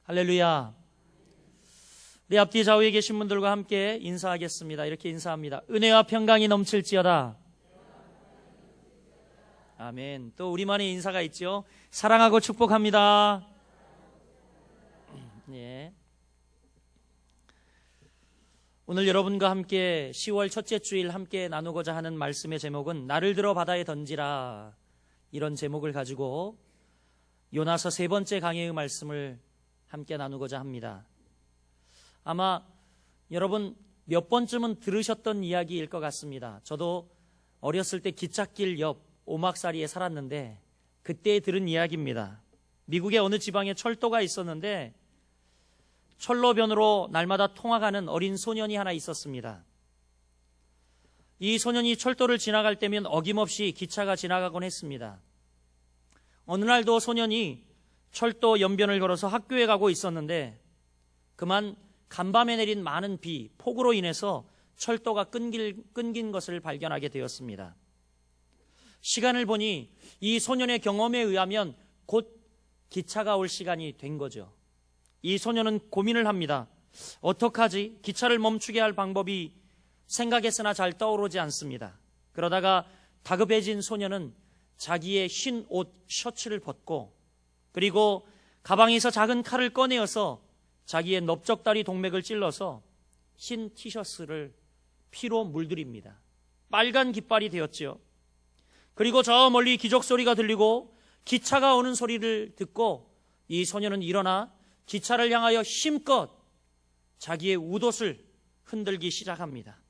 할렐루야. 우리 앞뒤 좌우에 계신 분들과 함께 인사하겠습니다. 이렇게 인사합니다. 은혜와 평강이 넘칠지어다. 아멘. 또 우리만의 인사가 있죠. 사랑하고 축복합니다. 예. 오늘 여러분과 함께 10월 첫째 주일 함께 나누고자 하는 말씀의 제목은 나를 들어 바다에 던지라, 이런 제목을 가지고 요나서 세 번째 강해의 말씀을 함께 나누고자 합니다. 아마 여러분 몇 번쯤은 들으셨던 이야기일 것 같습니다. 저도 어렸을 때 기찻길 옆 오막살이에 살았는데 그때 들은 이야기입니다. 미국의 어느 지방에 철도가 있었는데 철로변으로 날마다 통화가는 어린 소년이 하나 있었습니다. 이 소년이 철도를 지나갈 때면 어김없이 기차가 지나가곤 했습니다. 어느 날도 소년이 철도 연변을 걸어서 학교에 가고 있었는데 그만 간밤에 내린 많은 비, 폭우로 인해서 철도가 끊긴 것을 발견하게 되었습니다. 시간을 보니 이 소년의 경험에 의하면 곧 기차가 올 시간이 된 거죠. 이 소년은 고민을 합니다. 어떡하지? 기차를 멈추게 할 방법이 생각했으나 잘 떠오르지 않습니다. 그러다가 다급해진 소년은 자기의 흰 옷 셔츠를 벗고 그리고 가방에서 작은 칼을 꺼내어서 자기의 넓적다리 동맥을 찔러서 흰 티셔츠를 피로 물들입니다. 빨간 깃발이 되었지요. 그리고 저 멀리 기적 소리가 들리고 기차가 오는 소리를 듣고 이 소년은 일어나 기차를 향하여 힘껏 자기의 웃옷을 흔들기 시작합니다.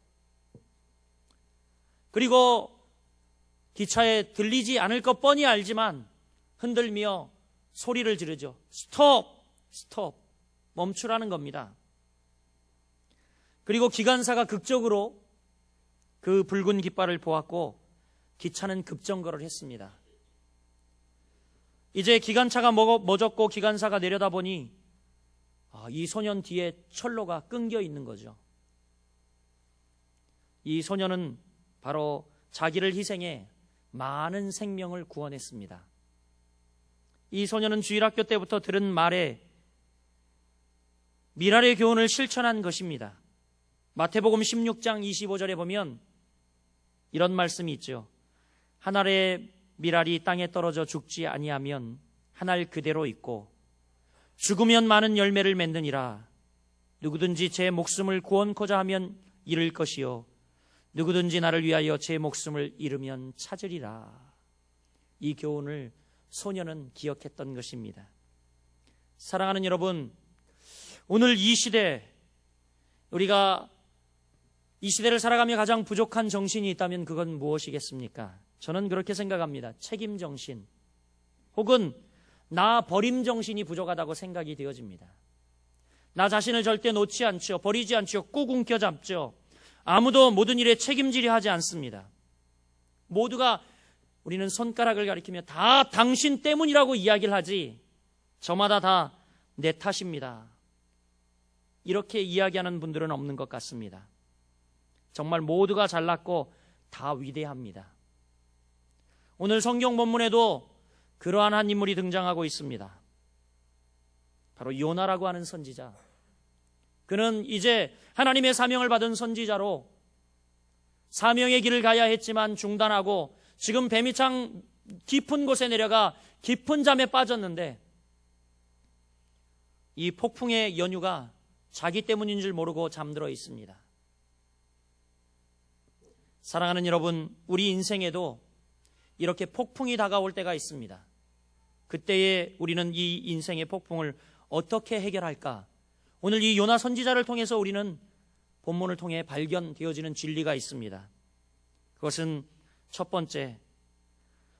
그리고 기차에 들리지 않을 것 뻔히 알지만 흔들며 소리를 지르죠. 스톱! 스톱! 멈추라는 겁니다. 그리고 기관사가 극적으로 그 붉은 깃발을 보았고 기차는 급정거를 했습니다. 이제 기관차가 멎었고 기관사가 내려다보니 이 소년 뒤에 철로가 끊겨 있는 거죠. 이 소년은 바로 자기를 희생해 많은 생명을 구원했습니다. 이 소년은 주일학교 때부터 들은 말에 미랄의 교훈을 실천한 것입니다. 마태복음 16장 25절에 보면 이런 말씀이 있죠. 한 알의 미랄이 땅에 떨어져 죽지 아니하면 한 알 그대로 있고 죽으면 많은 열매를 맺느니라. 누구든지 제 목숨을 구원코자 하면 잃을 것이요 누구든지 나를 위하여 제 목숨을 잃으면 찾으리라. 이 교훈을 소년은 기억했던 것입니다. 사랑하는 여러분, 오늘 이 시대, 우리가 이 시대를 살아가며 가장 부족한 정신이 있다면 그건 무엇이겠습니까? 저는 그렇게 생각합니다. 책임 정신 혹은 나 버림 정신이 부족하다고 생각이 되어집니다. 나 자신을 절대 놓지 않죠. 버리지 않죠. 꾹 움켜잡죠. 아무도 모든 일에 책임지려 하지 않습니다. 모두가 우리는 손가락을 가리키며 다 당신 때문이라고 이야기를 하지 저마다 다 내 탓입니다. 이렇게 이야기하는 분들은 없는 것 같습니다. 정말 모두가 잘났고 다 위대합니다. 오늘 성경 본문에도 그러한 한 인물이 등장하고 있습니다. 바로 요나라고 하는 선지자. 그는 이제 하나님의 사명을 받은 선지자로 사명의 길을 가야 했지만 중단하고 지금 뱀이창 깊은 곳에 내려가 깊은 잠에 빠졌는데 이 폭풍의 연유가 자기 때문인 줄 모르고 잠들어 있습니다. 사랑하는 여러분, 우리 인생에도 이렇게 폭풍이 다가올 때가 있습니다. 그때에 우리는 이 인생의 폭풍을 어떻게 해결할까? 오늘 이 요나 선지자를 통해서 우리는 본문을 통해 발견되어지는 진리가 있습니다. 그것은 첫 번째,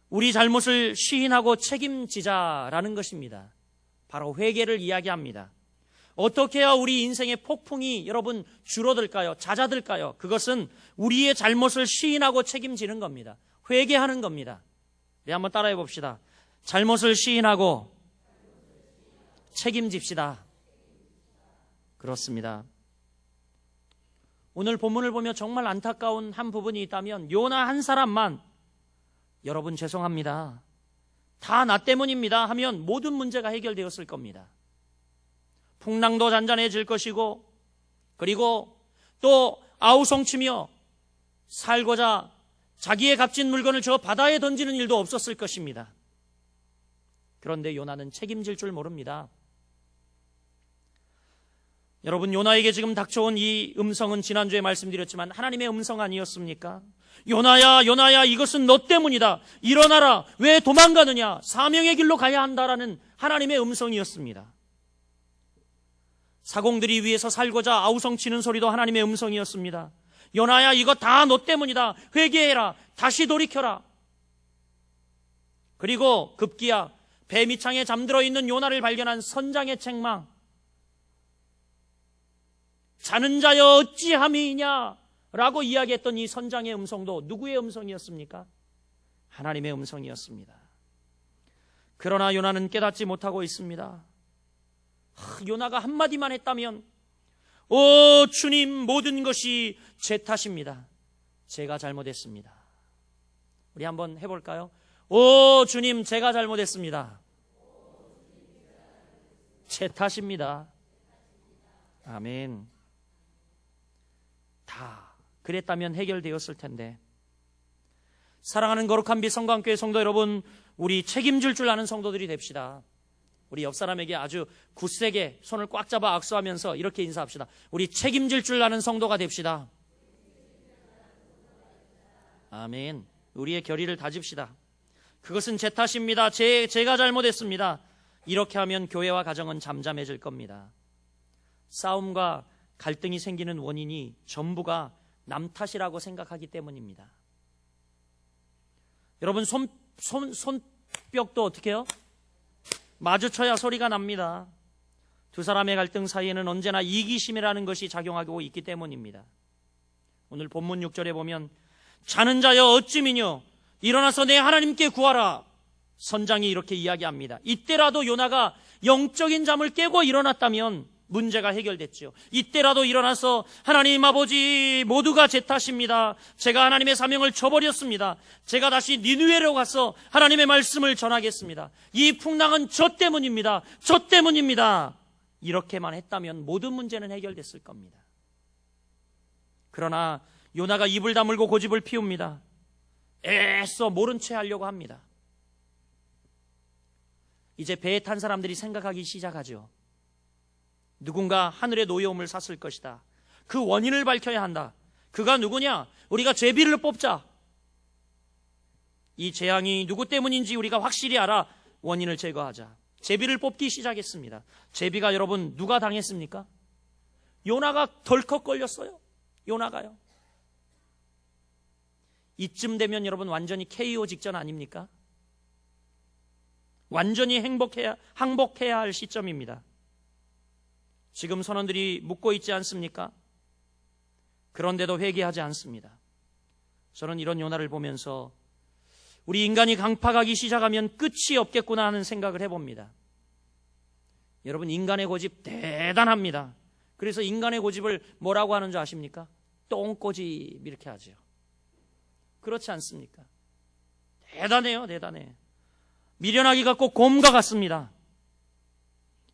우리 잘못을 시인하고 책임지자라는 것입니다. 바로 회개를 이야기합니다. 어떻게 해야 우리 인생의 폭풍이 여러분 줄어들까요? 잦아들까요? 그것은 우리의 잘못을 시인하고 책임지는 겁니다. 회개하는 겁니다. 네, 한번 따라해 봅시다. 잘못을 시인하고 책임집시다. 그렇습니다. 오늘 본문을 보며 정말 안타까운 한 부분이 있다면 요나 한 사람만 여러분 죄송합니다. 다 나 때문입니다 하면 모든 문제가 해결되었을 겁니다. 풍랑도 잔잔해질 것이고, 그리고 또 아우성치며 살고자 자기의 값진 물건을 저 바다에 던지는 일도 없었을 것입니다. 그런데 요나는 책임질 줄 모릅니다. 여러분, 요나에게 지금 닥쳐온 이 음성은 지난주에 말씀드렸지만 하나님의 음성 아니었습니까? 요나야, 요나야, 이것은 너 때문이다. 일어나라. 왜 도망가느냐? 사명의 길로 가야 한다라는 하나님의 음성이었습니다. 사공들이 위에서 살고자 아우성치는 소리도 하나님의 음성이었습니다. 요나야, 이거 다 너 때문이다. 회개해라. 다시 돌이켜라. 그리고 급기야 배 밑창에 잠들어 있는 요나를 발견한 선장의 책망. 자는 자여 어찌함이냐 라고 이야기했던 이 선장의 음성도 누구의 음성이었습니까? 하나님의 음성이었습니다. 그러나 요나는 깨닫지 못하고 있습니다. 요나가 한마디만 했다면, 오 주님, 모든 것이 제 탓입니다. 제가 잘못했습니다. 우리 한번 해볼까요? 오 주님, 제가 잘못했습니다. 제 탓입니다. 아멘. 다 그랬다면 해결되었을 텐데. 사랑하는 거룩한 빛 성광교회 성도 여러분, 우리 책임질 줄 아는 성도들이 됩시다. 우리 옆 사람에게 아주 굳세게 손을 꽉 잡아 악수하면서 이렇게 인사합시다. 우리 책임질 줄 아는 성도가 됩시다. 아멘. 우리의 결의를 다집시다. 그것은 제 탓입니다. 제가 잘못했습니다. 이렇게 하면 교회와 가정은 잠잠해질 겁니다. 싸움과 갈등이 생기는 원인이 전부가 남 탓이라고 생각하기 때문입니다. 여러분, 손뼉도 어떻게 해요? 마주쳐야 소리가 납니다. 두 사람의 갈등 사이에는 언제나 이기심이라는 것이 작용하고 있기 때문입니다. 오늘 본문 6절에 보면 자는 자여 어찌미뇨 일어나서 내 하나님께 구하라. 선장이 이렇게 이야기합니다. 이때라도 요나가 영적인 잠을 깨고 일어났다면 문제가 해결됐죠. 이때라도 일어나서 하나님 아버지, 모두가 제 탓입니다. 제가 하나님의 사명을 저버렸습니다. 제가 다시 니느웨로 가서 하나님의 말씀을 전하겠습니다. 이 풍랑은 저 때문입니다. 저 때문입니다. 이렇게만 했다면 모든 문제는 해결됐을 겁니다. 그러나 요나가 입을 다물고 고집을 피웁니다. 애써 모른 채 하려고 합니다. 이제 배에 탄 사람들이 생각하기 시작하죠. 누군가 하늘의 노여움을 샀을 것이다. 그 원인을 밝혀야 한다. 그가 누구냐? 우리가 제비를 뽑자. 이 재앙이 누구 때문인지 우리가 확실히 알아 원인을 제거하자. 제비를 뽑기 시작했습니다. 제비가 여러분 누가 당했습니까? 요나가 덜컥 걸렸어요. 요나가요. 이쯤 되면 여러분 완전히 KO 직전 아닙니까? 완전히 항복해야 할 시점입니다. 지금 선원들이 묻고 있지 않습니까? 그런데도 회개하지 않습니다. 저는 이런 요나를 보면서 우리 인간이 강팍하기 시작하면 끝이 없겠구나 하는 생각을 해봅니다. 여러분, 인간의 고집 대단합니다. 그래서 인간의 고집을 뭐라고 하는 줄 아십니까? 똥고집 이렇게 하죠. 그렇지 않습니까? 대단해요, 대단해. 미련하기가 꼭 곰과 같습니다.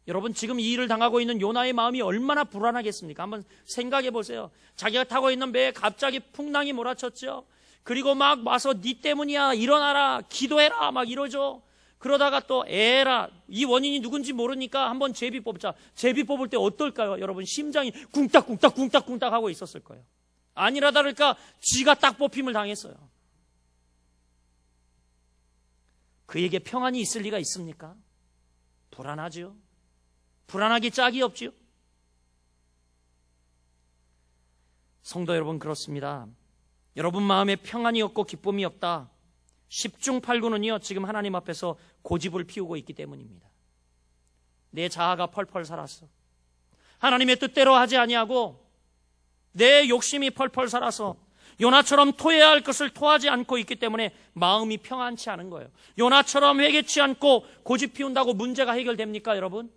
여러분, 지금 이 일을 당하고 있는 요나의 마음이 얼마나 불안하겠습니까? 한번 생각해 보세요. 자기가 타고 있는 배에 갑자기 풍랑이 몰아쳤죠. 그리고 막 와서 네 때문이야, 일어나라, 기도해라 막 이러죠. 그러다가 또 에라, 이 원인이 누군지 모르니까 한번 제비 뽑자. 제비 뽑을 때 어떨까요? 여러분, 심장이 쿵딱쿵딱 하고 있었을 거예요. 아니라 다를까 지가 딱 뽑힘을 당했어요. 그에게 평안이 있을 리가 있습니까? 불안하죠. 불안하기 짝이 없지요. 성도 여러분, 그렇습니다. 여러분 마음에 평안이 없고 기쁨이 없다. 10중 8구는요 지금 하나님 앞에서 고집을 피우고 있기 때문입니다. 내 자아가 펄펄 살았어. 하나님의 뜻대로 하지 아니하고 내 욕심이 펄펄 살아서 요나처럼 토해야 할 것을 토하지 않고 있기 때문에 마음이 평안치 않은 거예요. 요나처럼 회개치 않고 고집 피운다고 문제가 해결됩니까, 여러분?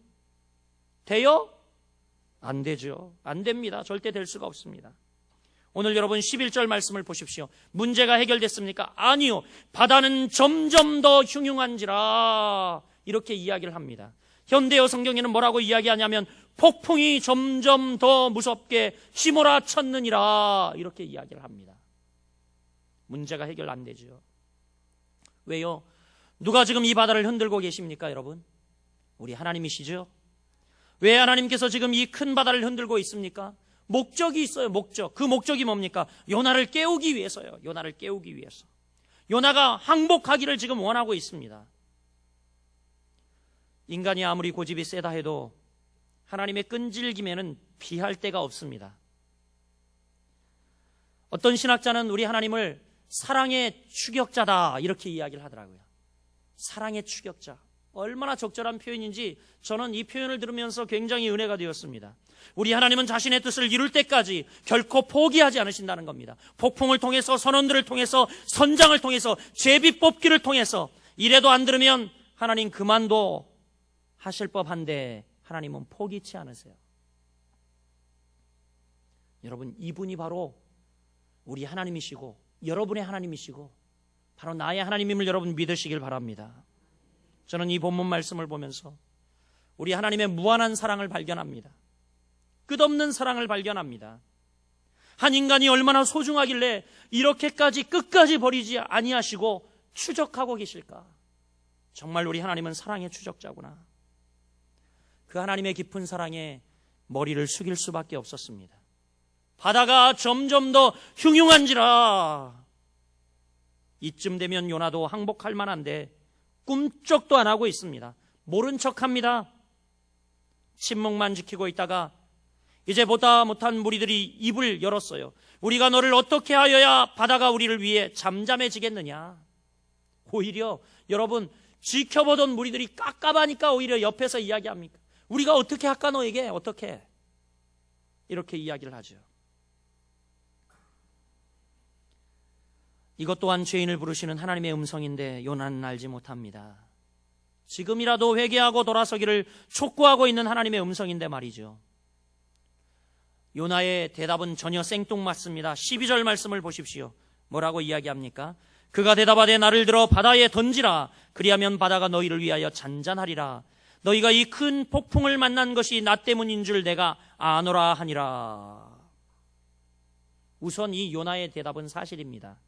돼요? 안 되죠. 안 됩니다. 절대 될 수가 없습니다. 오늘 여러분 11절 말씀을 보십시오. 문제가 해결됐습니까? 아니요. 바다는 점점 더 흉흉한지라 이렇게 이야기를 합니다. 현대어 성경에는 뭐라고 이야기하냐면 폭풍이 점점 더 무섭게 휘몰아쳤느니라 이렇게 이야기를 합니다. 문제가 해결 안 되죠. 왜요? 누가 지금 이 바다를 흔들고 계십니까, 여러분? 우리 하나님이시죠? 왜 하나님께서 지금 이 큰 바다를 흔들고 있습니까? 목적이 있어요. 목적. 그 목적이 뭡니까? 요나를 깨우기 위해서요. 요나를 깨우기 위해서. 요나가 항복하기를 지금 원하고 있습니다. 인간이 아무리 고집이 세다 해도 하나님의 끈질김에는 피할 데가 없습니다. 어떤 신학자는 우리 하나님을 사랑의 추격자다 이렇게 이야기를 하더라고요. 사랑의 추격자. 얼마나 적절한 표현인지 저는 이 표현을 들으면서 굉장히 은혜가 되었습니다. 우리 하나님은 자신의 뜻을 이룰 때까지 결코 포기하지 않으신다는 겁니다. 폭풍을 통해서, 선원들을 통해서, 선장을 통해서, 제비 뽑기를 통해서 이래도 안 들으면 하나님 그만둬 하실 법한데 하나님은 포기치 않으세요. 여러분, 이분이 바로 우리 하나님이시고 여러분의 하나님이시고 바로 나의 하나님임을 여러분 믿으시길 바랍니다. 저는 이 본문 말씀을 보면서 우리 하나님의 무한한 사랑을 발견합니다. 끝없는 사랑을 발견합니다. 한 인간이 얼마나 소중하길래 이렇게까지 끝까지 버리지 아니하시고 추적하고 계실까? 정말 우리 하나님은 사랑의 추적자구나. 그 하나님의 깊은 사랑에 머리를 숙일 수밖에 없었습니다. 바다가 점점 더 흉흉한지라 이쯤 되면 요나도 항복할 만한데 꿈쩍도 안 하고 있습니다. 모른 척합니다. 침묵만 지키고 있다가 이제 보다 못한 무리들이 입을 열었어요. 우리가 너를 어떻게 하여야 바다가 우리를 위해 잠잠해지겠느냐. 오히려 여러분 지켜보던 무리들이 깝깝하니까 오히려 옆에서 이야기합니까? 우리가 어떻게 할까 너에게 어떻게 이렇게 이야기를 하죠. 이것 또한 죄인을 부르시는 하나님의 음성인데 요나는 알지 못합니다. 지금이라도 회개하고 돌아서기를 촉구하고 있는 하나님의 음성인데 말이죠. 요나의 대답은 전혀 생뚱맞습니다. 12절 말씀을 보십시오. 뭐라고 이야기합니까? 그가 대답하되 나를 들어 바다에 던지라. 그리하면 바다가 너희를 위하여 잔잔하리라. 너희가 이 큰 폭풍을 만난 것이 나 때문인 줄 내가 아노라 하니라. 우선 이 요나의 대답은 사실입니다.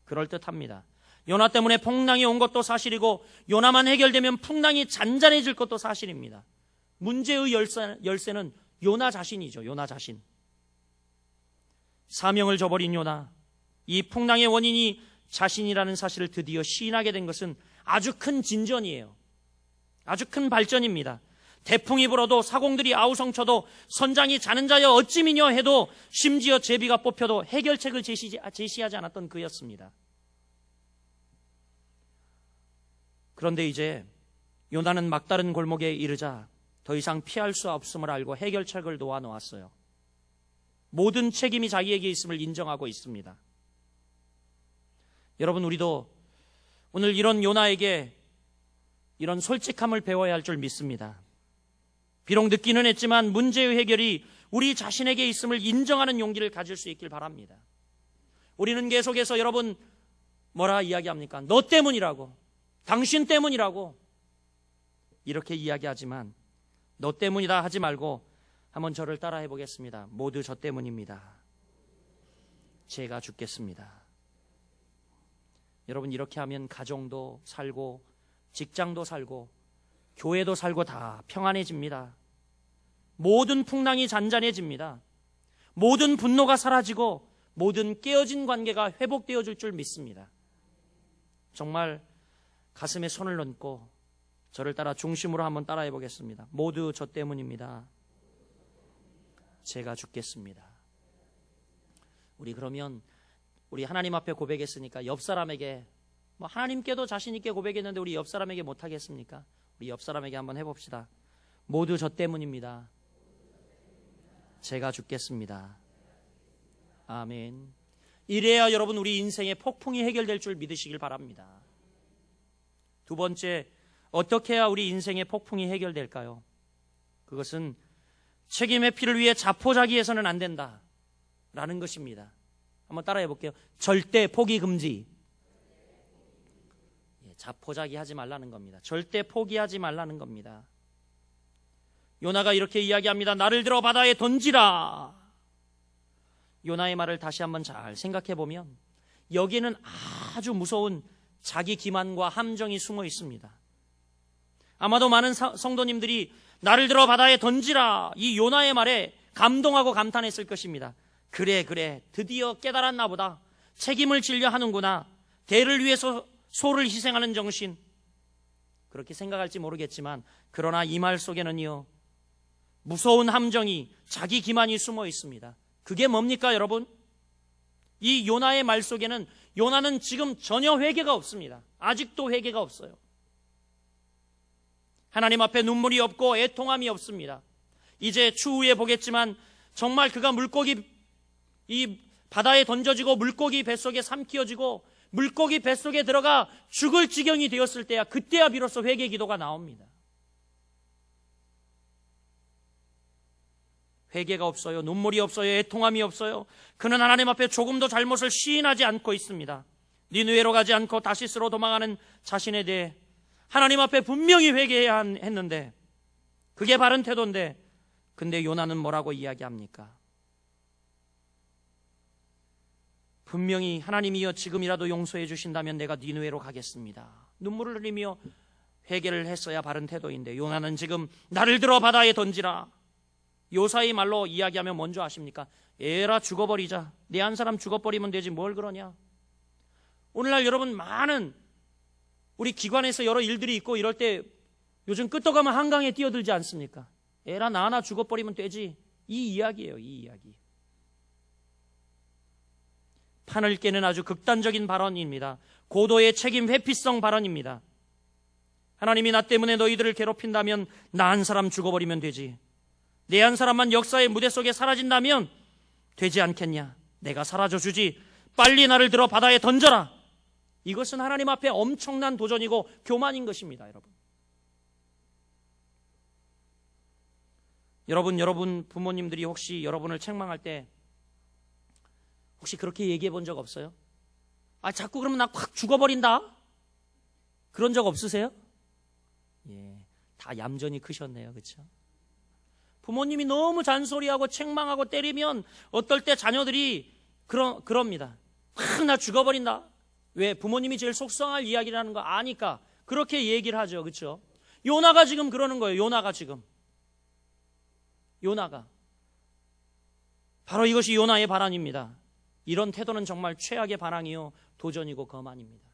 그럴듯합니다. 요나 때문에 풍랑이 온 것도 사실이고 요나만 해결되면 풍랑이 잔잔해질 것도 사실입니다. 문제의 열쇠는 요나 자신이죠. 요나 자신. 사명을 저버린 요나, 이 풍랑의 원인이 자신이라는 사실을 드디어 시인하게 된 것은 아주 큰 진전이에요. 아주 큰 발전입니다. 태풍이 불어도 사공들이 아우성쳐도 선장이 자는 자여 어찌미뇨 해도 심지어 제비가 뽑혀도 해결책을 제시하지 않았던 그였습니다. 그런데 이제 요나는 막다른 골목에 이르자 더 이상 피할 수 없음을 알고 해결책을 놓아놓았어요. 모든 책임이 자기에게 있음을 인정하고 있습니다. 여러분, 우리도 오늘 이런 요나에게 이런 솔직함을 배워야 할 줄 믿습니다. 비록 늦기는 했지만 문제의 해결이 우리 자신에게 있음을 인정하는 용기를 가질 수 있길 바랍니다. 우리는 계속해서 여러분 뭐라 이야기합니까? 너 때문이라고, 당신 때문이라고 이렇게 이야기하지만 너 때문이다 하지 말고 한번 저를 따라해 보겠습니다. 모두 저 때문입니다. 제가 죽겠습니다. 여러분, 이렇게 하면 가정도 살고 직장도 살고 교회도 살고 다 평안해집니다. 모든 풍랑이 잔잔해집니다. 모든 분노가 사라지고 모든 깨어진 관계가 회복되어질 줄 믿습니다. 정말 가슴에 손을 얹고 저를 따라 중심으로 한번 따라해 보겠습니다. 모두 저 때문입니다. 제가 죽겠습니다. 우리 그러면 우리 하나님 앞에 고백했으니까 옆 사람에게, 하나님께도 자신 있게 고백했는데 우리 옆 사람에게 못하겠습니까? 우리 옆 사람에게 한번 해봅시다. 모두 저 때문입니다. 제가 죽겠습니다. 아멘. 이래야 여러분 우리 인생의 폭풍이 해결될 줄 믿으시길 바랍니다. 두 번째, 어떻게 해야 우리 인생의 폭풍이 해결될까요? 그것은 책임의 피를 위해 자포자기해서는 안 된다 라는 것입니다. 한번 따라해 볼게요. 절대 포기 금지. 자포자기 하지 말라는 겁니다. 절대 포기하지 말라는 겁니다. 요나가 이렇게 이야기합니다. 나를 들어 바다에 던지라. 요나의 말을 다시 한번 잘 생각해 보면 여기에는 아주 무서운 자기 기만과 함정이 숨어 있습니다. 아마도 많은 성도님들이 나를 들어 바다에 던지라, 이 요나의 말에 감동하고 감탄했을 것입니다. 그래 드디어 깨달았나 보다. 책임을 지려 하는구나. 대를 위해서 소를 희생하는 정신. 그렇게 생각할지 모르겠지만 그러나 이 말 속에는요, 무서운 함정이, 자기 기만이 숨어 있습니다. 그게 뭡니까 여러분? 이 요나의 말 속에는 요나는 지금 전혀 회개가 없습니다. 아직도 회개가 없어요. 하나님 앞에 눈물이 없고 애통함이 없습니다. 이제 추후에 보겠지만 정말 그가 이 바다에 던져지고 물고기 뱃속에 삼키어지고 물고기 뱃속에 들어가 죽을 지경이 되었을 때야, 그때야 비로소 회개 기도가 나옵니다. 회개가 없어요. 눈물이 없어요. 애통함이 없어요. 그는 하나님 앞에 조금도 잘못을 시인하지 않고 있습니다. 니느웨로 가지 않고 다시스로 도망하는 자신에 대해 하나님 앞에 분명히 회개해야 했는데, 그게 바른 태도인데, 근데 요나는 뭐라고 이야기합니까? 분명히 하나님이여 지금이라도 용서해 주신다면 내가 니느웨로 가겠습니다. 눈물을 흘리며 회개를 했어야 바른 태도인데, 요나는 지금 나를 들어 바다에 던지라. 요사의 말로 이야기하면 뭔지 아십니까? 에라 죽어버리자. 내 한 사람 죽어버리면 되지 뭘 그러냐. 오늘날 여러분 많은 우리 기관에서 여러 일들이 있고 이럴 때 요즘 끄떡하면 한강에 뛰어들지 않습니까? 에라 나 하나 죽어버리면 되지. 이 이야기예요. 이 이야기. 판을 깨는 아주 극단적인 발언입니다. 고도의 책임 회피성 발언입니다. 하나님이 나 때문에 너희들을 괴롭힌다면 나 한 사람 죽어버리면 되지. 내 한 사람만 역사의 무대 속에 사라진다면 되지 않겠냐. 내가 사라져 주지. 빨리 나를 들어 바다에 던져라. 이것은 하나님 앞에 엄청난 도전이고 교만인 것입니다. 여러분 부모님들이 혹시 여러분을 책망할 때 혹시 그렇게 얘기해 본 적 없어요? 자꾸 그러면 나 확 죽어버린다. 그런 적 없으세요? 예, 다 얌전히 크셨네요. 그렇죠? 부모님이 너무 잔소리하고 책망하고 때리면 어떨 때 자녀들이 그럽니다. 확 나 죽어버린다. 왜? 부모님이 제일 속상할 이야기라는 거 아니까 그렇게 얘기를 하죠. 그렇죠? 요나가 지금 그러는 거예요. 요나가 바로 이것이 요나의 반항입니다. 이런 태도는 정말 최악의 반항이요, 도전이고 거만입니다.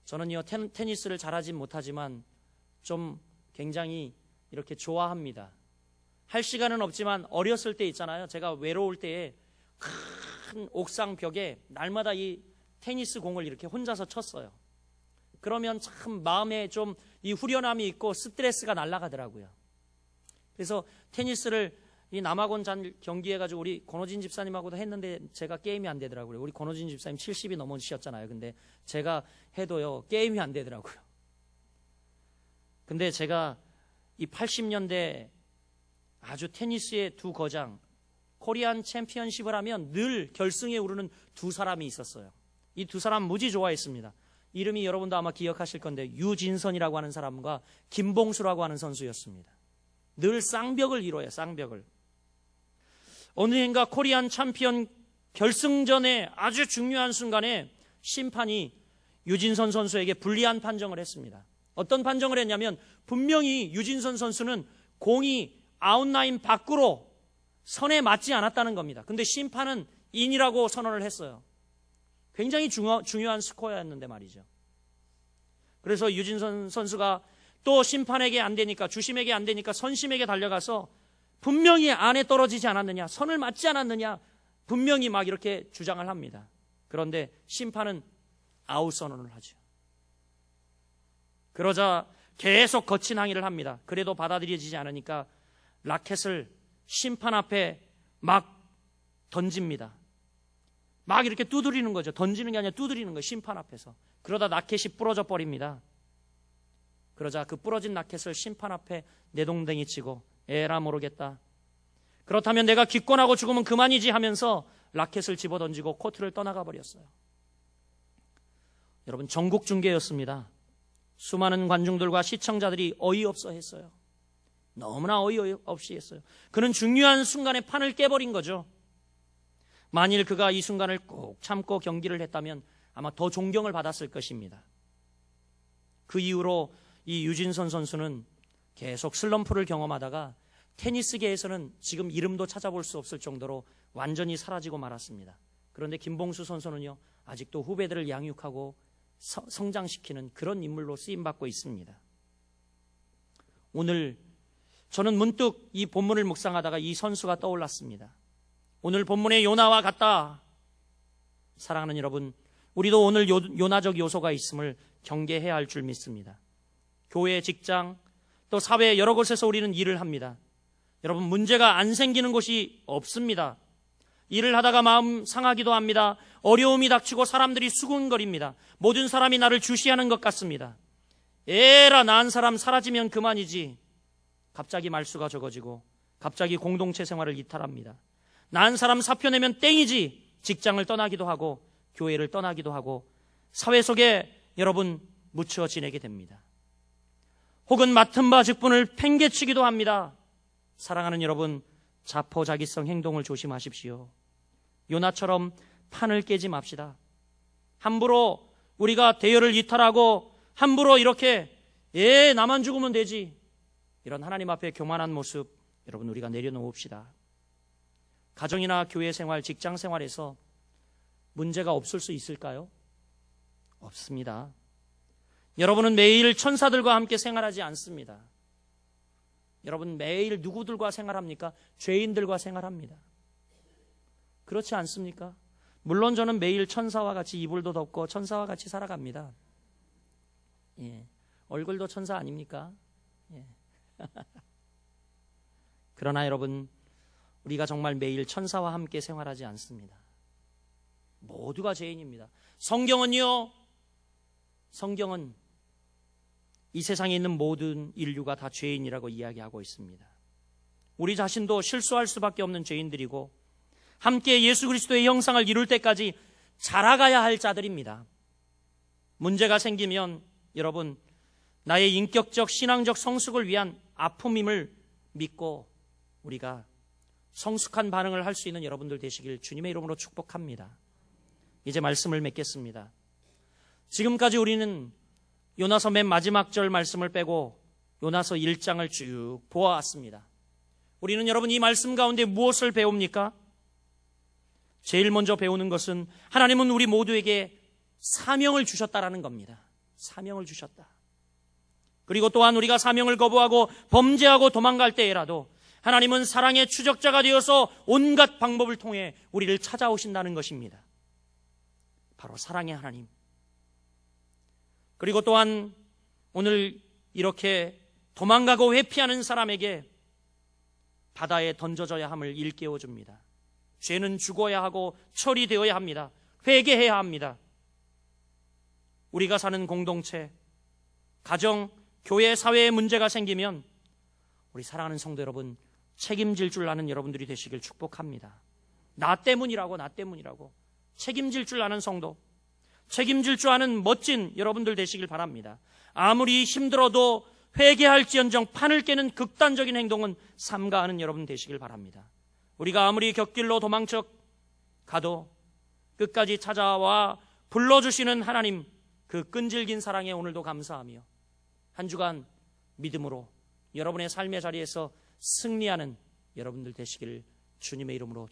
저는요, 테니스를 잘하진 못하지만 좀 굉장히 이렇게 좋아합니다. 할 시간은 없지만 어렸을 때 있잖아요. 제가 외로울 때에 큰 옥상 벽에 날마다 이 테니스 공을 이렇게 혼자서 쳤어요. 그러면 참 마음에 좀 이 후련함이 있고 스트레스가 날아가더라고요. 그래서 테니스를 이 남학원 경기해가지고 우리 권호진 집사님하고도 했는데 제가 게임이 안 되더라고요. 우리 권호진 집사님 70이 넘으셨잖아요. 근데 제가 해도요, 게임이 안 되더라고요. 근데 제가 이 80년대 아주 테니스의 두 거장, 코리안 챔피언십을 하면 늘 결승에 오르는 두 사람이 있었어요. 이 두 사람 무지 좋아했습니다. 이름이 여러분도 아마 기억하실 건데 유진선이라고 하는 사람과 김봉수라고 하는 선수였습니다. 늘 쌍벽을 이뤄요. 쌍벽을. 어느 해인가 코리안 챔피언 결승전에 아주 중요한 순간에 심판이 유진선 선수에게 불리한 판정을 했습니다. 어떤 판정을 했냐면 분명히 유진선 선수는 공이 아웃라인 밖으로 선에 맞지 않았다는 겁니다. 근데 심판은 인이라고 선언을 했어요. 굉장히 중요한 스코어였는데 말이죠. 그래서 유진선 선수가 또 심판에게 안 되니까, 주심에게 안 되니까 선심에게 달려가서 분명히 안에 떨어지지 않았느냐, 선을 맞지 않았느냐, 분명히 막 이렇게 주장을 합니다. 그런데 심판은 아웃 선언을 하죠. 그러자 계속 거친 항의를 합니다. 그래도 받아들여지지 않으니까 라켓을 심판 앞에 막 던집니다. 막 이렇게 두드리는 거죠. 던지는 게 아니라 두드리는 거예요. 심판 앞에서. 그러다 라켓이 부러져 버립니다. 그러자 그 부러진 라켓을 심판 앞에 내동댕이 치고 에라 모르겠다. 그렇다면 내가 기권하고 죽으면 그만이지 하면서 라켓을 집어던지고 코트를 떠나가 버렸어요. 여러분, 전국 중계였습니다. 수많은 관중들과 시청자들이 어이없어 했어요. 너무나 어이없이 했어요. 그는 중요한 순간에 판을 깨버린 거죠. 만일 그가 이 순간을 꼭 참고 경기를 했다면 아마 더 존경을 받았을 것입니다. 그 이후로 이 유진선 선수는 계속 슬럼프를 경험하다가 테니스계에서는 지금 이름도 찾아볼 수 없을 정도로 완전히 사라지고 말았습니다. 그런데 김봉수 선수는요, 아직도 후배들을 양육하고 성장시키는 그런 인물로 쓰임받고 있습니다. 오늘 저는 문득 이 본문을 묵상하다가 이 선수가 떠올랐습니다. 오늘 본문의 요나와 같다. 사랑하는 여러분, 우리도 오늘 요나적 요소가 있음을 경계해야 할 줄 믿습니다. 교회, 직장, 또 사회 여러 곳에서 우리는 일을 합니다. 여러분, 문제가 안 생기는 곳이 없습니다. 일을 하다가 마음 상하기도 합니다. 어려움이 닥치고 사람들이 수군거립니다. 모든 사람이 나를 주시하는 것 같습니다. 에라, 나은 사람 사라지면 그만이지. 갑자기 말수가 적어지고 갑자기 공동체 생활을 이탈합니다. 나은 사람 사표 내면 땡이지. 직장을 떠나기도 하고 교회를 떠나기도 하고 사회 속에 여러분 묻혀 지내게 됩니다. 혹은 맡은 바 직분을 팽개치기도 합니다. 사랑하는 여러분, 자포자기성 행동을 조심하십시오. 요나처럼 판을 깨지 맙시다. 함부로 우리가 대열을 이탈하고 함부로 이렇게 나만 죽으면 되지, 이런 하나님 앞에 교만한 모습 여러분 우리가 내려놓읍시다. 가정이나 교회 생활, 직장 생활에서 문제가 없을 수 있을까요? 없습니다. 여러분은 매일 천사들과 함께 생활하지 않습니다. 여러분 매일 누구들과 생활합니까? 죄인들과 생활합니다. 그렇지 않습니까? 물론 저는 매일 천사와 같이 이불도 덮고 천사와 같이 살아갑니다. 예. 얼굴도 천사 아닙니까? 예. 그러나 여러분, 우리가 정말 매일 천사와 함께 생활하지 않습니다. 모두가 죄인입니다. 성경은요, 성경은 이 세상에 있는 모든 인류가 다 죄인이라고 이야기하고 있습니다. 우리 자신도 실수할 수밖에 없는 죄인들이고 함께 예수 그리스도의 형상을 이룰 때까지 자라가야 할 자들입니다. 문제가 생기면 여러분, 나의 인격적 신앙적 성숙을 위한 아픔임을 믿고 우리가 성숙한 반응을 할 수 있는 여러분들 되시길 주님의 이름으로 축복합니다. 이제 말씀을 맺겠습니다. 지금까지 우리는 요나서 맨 마지막 절 말씀을 빼고 요나서 1장을 쭉 보아왔습니다. 우리는 여러분 이 말씀 가운데 무엇을 배웁니까? 제일 먼저 배우는 것은 하나님은 우리 모두에게 사명을 주셨다라는 겁니다. 사명을 주셨다. 그리고 또한 우리가 사명을 거부하고 범죄하고 도망갈 때에라도 하나님은 사랑의 추적자가 되어서 온갖 방법을 통해 우리를 찾아오신다는 것입니다. 바로 사랑의 하나님. 그리고 또한 오늘 이렇게 도망가고 회피하는 사람에게 바다에 던져져야 함을 일깨워 줍니다. 죄는 죽어야 하고 처리되어야 합니다. 회개해야 합니다. 우리가 사는 공동체, 가정, 교회, 사회에 문제가 생기면 우리 사랑하는 성도 여러분, 책임질 줄 아는 여러분들이 되시길 축복합니다. 나 때문이라고 책임질 줄 아는 성도, 책임질 줄 아는 멋진 여러분들 되시길 바랍니다. 아무리 힘들어도 회개할지언정 판을 깨는 극단적인 행동은 삼가하는 여러분 되시길 바랍니다. 우리가 아무리 곁길로 도망쳐 가도 끝까지 찾아와 불러주시는 하나님, 그 끈질긴 사랑에 오늘도 감사하며 한 주간 믿음으로 여러분의 삶의 자리에서 승리하는 여러분들 되시기를 주님의 이름으로